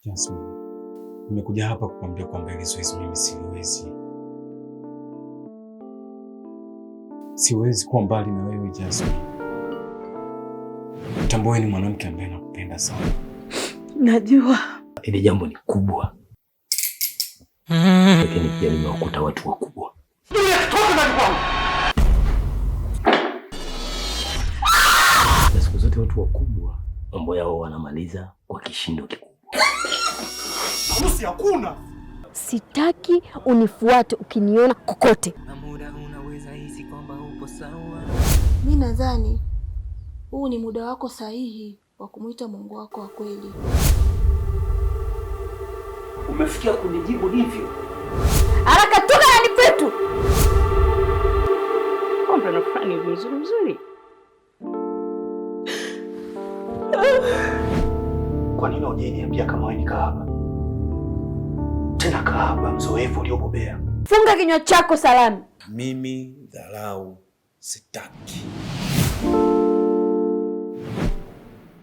Jasmine, nimekuja hapa kukwambia kwamba ile zoezi mimi siliwezi. Siwezi kuwa mbali na wewe Jasmine. Tambua ni mwanamke ambaye nakupenda sana. Najua. Ile jambo ni kubwa. Lakini pia limewakuta watu wakubwa. Siku zote watu wakubwa mambo yao wanamaliza kwa kishindo kikubwa. Harusi hakuna. Sitaki unifuate ukiniona kokote. Mimi nadhani huu ni muda wako sahihi wa kumuita Mungu wako wa kweli. Umefikia kunijibu hivyo? Haraka toka ndani kwetu. Kombe nafanya vizuri. Kwa nini hujaniambia kama wewe ni kahaba? Tena kahaba mzoefu uliobobea. Funga kinywa chako Salami. Mimi dharau sitaki.